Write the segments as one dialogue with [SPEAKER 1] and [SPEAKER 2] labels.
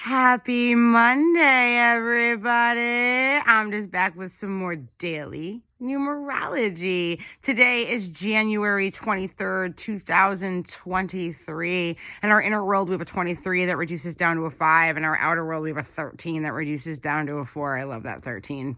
[SPEAKER 1] Happy Monday, everybody. I'm just back with some more daily numerology. Today is January 23rd, 2023. In our inner world, we have a 23 that reduces down to a 5. In our outer world, we have a 13 that reduces down to a 4. I love that 13.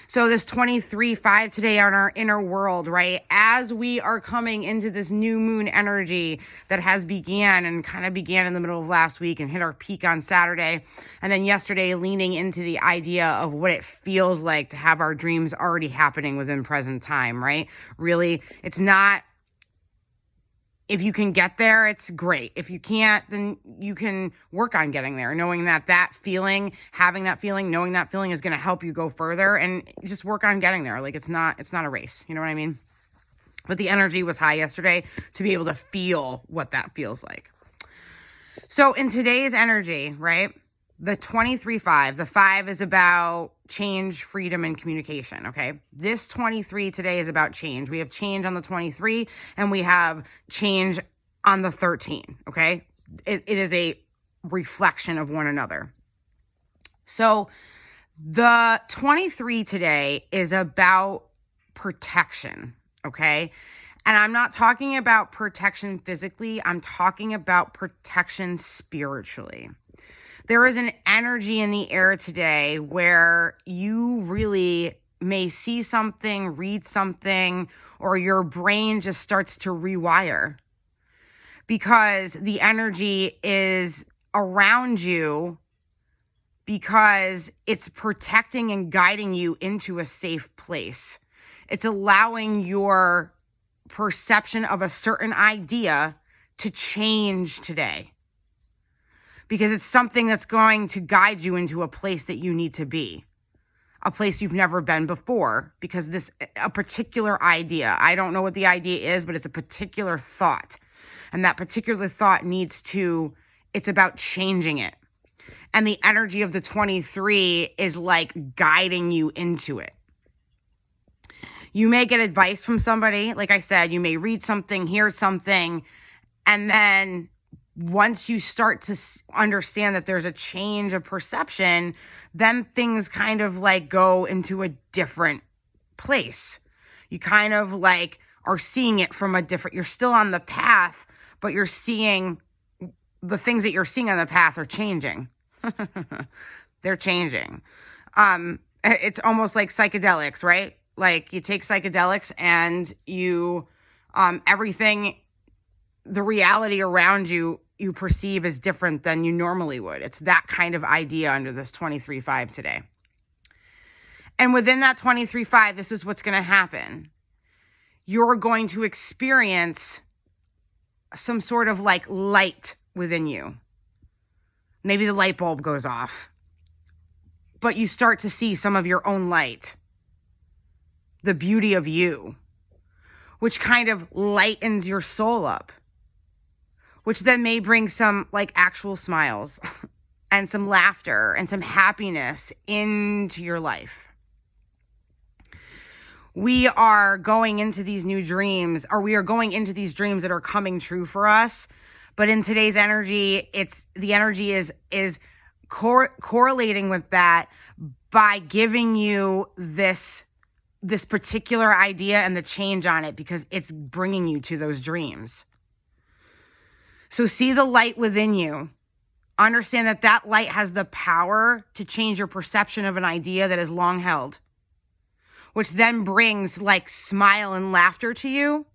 [SPEAKER 1] So this 23-5 today on our inner world, right? As we are coming into this new moon energy that has began in the middle of last week and hit our peak on Saturday. And then yesterday leaning into the idea of what it feels like to have our dreams already happening within present time, right? Really, it's not, if you can get there, it's great. If you can't, then you can work on getting there, knowing that feeling, having that feeling, knowing that feeling is going to help you go further, and just work on getting there. Like it's not a race. You know what I mean? But the energy was high yesterday to be able to feel what that feels like. So in today's energy, right? The 23-5, the 5 is about change, freedom, and communication, okay? This 23 today is about change. We have change on the 23 and we have change on the 13, okay? It is a reflection of one another. So the 23 today is about protection, okay? And I'm not talking about protection physically. I'm talking about protection spiritually. There is an energy in the air today where you really may see something, read something, or your brain just starts to rewire because the energy is around you, because it's protecting and guiding you into a safe place. It's allowing your perception of a certain idea to change today, because it's something that's going to guide you into a place that you need to be, a place you've never been before, because a particular idea, I don't know what the idea is, but it's a particular thought. And that particular thought it's about changing it. And the energy of the 23 is like guiding you into it. You may get advice from somebody. Like I said, you may read something, hear something, and then once you start to understand that there's a change of perception, then things kind of like go into a different place. You kind of like are seeing it from you're still on the path, but you're seeing the things that you're seeing on the path are changing. They're changing. It's almost like psychedelics, right? Like you take psychedelics and you, everything, the reality around you perceive as different than you normally would. It's that kind of idea under this 23-5 today. And within that 23-5, this is what's going to happen. You're going to experience some sort of like light within you. Maybe the light bulb goes off, but you start to see some of your own light, the beauty of you, which kind of lightens your soul up, which then may bring some like actual smiles and some laughter and some happiness into your life. We are going into these new dreams, or we are going into these dreams that are coming true for us. But in today's energy, the energy is correlating with that by giving you this particular idea and the change on it, because it's bringing you to those dreams. So see the light within you. Understand that light has the power to change your perception of an idea that is long held, which then brings like smile and laughter to you,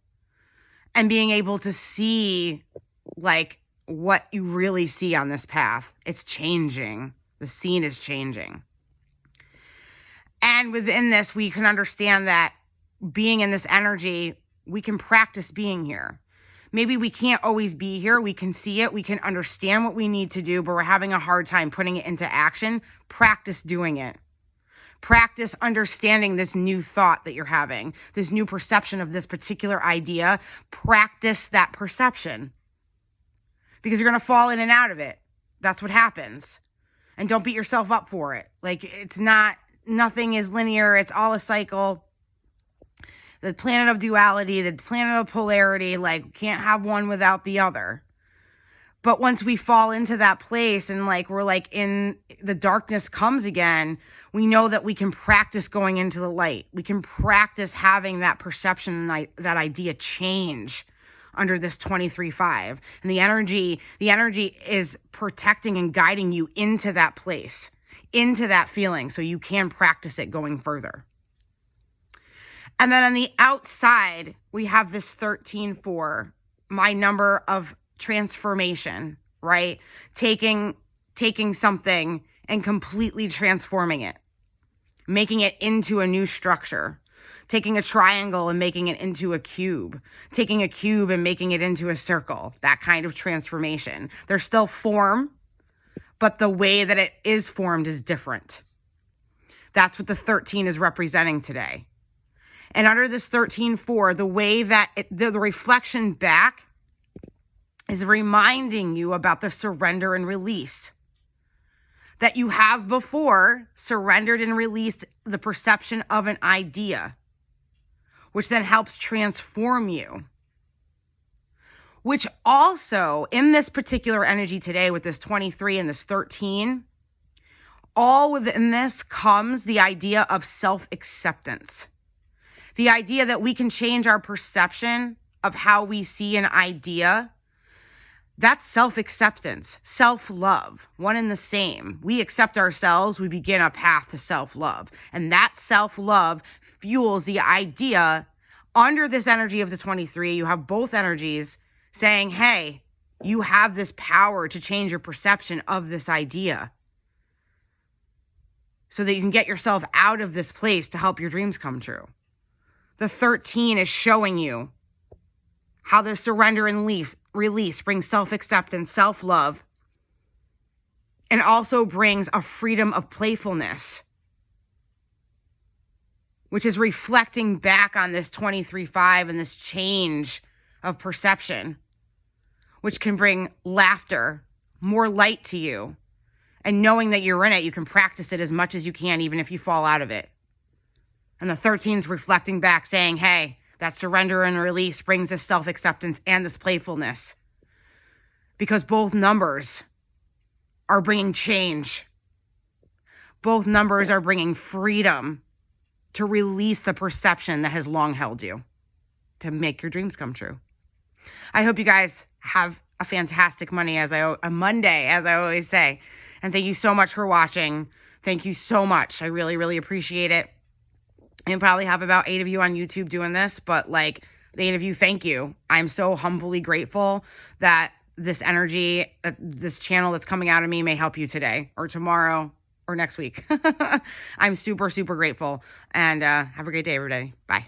[SPEAKER 1] and being able to see like what you really see on this path. It's changing. The scene is changing. And within this, we can understand that being in this energy, we can practice being here. Maybe we can't always be here. We can see it. We can understand what we need to do, but we're having a hard time putting it into action. Practice doing it. Practice understanding this new thought that you're having, this new perception of this particular idea. Practice that perception, because you're going to fall in and out of it. That's what happens. And don't beat yourself up for it. Like nothing is linear. It's all a cycle. The planet of duality, the planet of polarity, like can't have one without the other. But once we fall into that place and like we're like in the darkness comes again, we know that we can practice going into the light. We can practice having that perception and that idea change under this 23-5. And the energy is protecting and guiding you into that place, into that feeling, so you can practice it going further. And then on the outside, we have this 13-4, my number of transformation, right? Taking something and completely transforming it, making it into a new structure, taking a triangle and making it into a cube, taking a cube and making it into a circle, that kind of transformation. There's still form, but the way that it is formed is different. That's what the 13 is representing today. And under this 13-4, the way that the reflection back is reminding you about the surrender and release that you have before surrendered and released the perception of an idea, which then helps transform you. Which also, in this particular energy today with this 23 and this 13, all within this comes the idea of self-acceptance. The idea that we can change our perception of how we see an idea. That's self-acceptance, self-love, one and the same. We accept ourselves, we begin a path to self-love. And that self-love fuels the idea. Under this energy of the 23, you have both energies saying, hey, you have this power to change your perception of this idea so that you can get yourself out of this place to help your dreams come true. The 13 is showing you how the surrender and release brings self-acceptance, self-love, and also brings a freedom of playfulness, which is reflecting back on this 23-5 and this change of perception, which can bring laughter, more light to you, and knowing that you're in it, you can practice it as much as you can, even if you fall out of it. And the 13 is reflecting back saying, hey, that surrender and release brings this self-acceptance and this playfulness, because both numbers are bringing change. Both numbers are bringing freedom to release the perception that has long held you, to make your dreams come true. I hope you guys have a fantastic Monday, as I always say. And thank you so much for watching. Thank you so much. I really, really appreciate it. And probably have about 8 of you on YouTube doing this, but like the 8 of you, thank you. I'm so humbly grateful that this energy, this channel that's coming out of me may help you today or tomorrow or next week. I'm super, super grateful. And have a great day, everybody. Bye.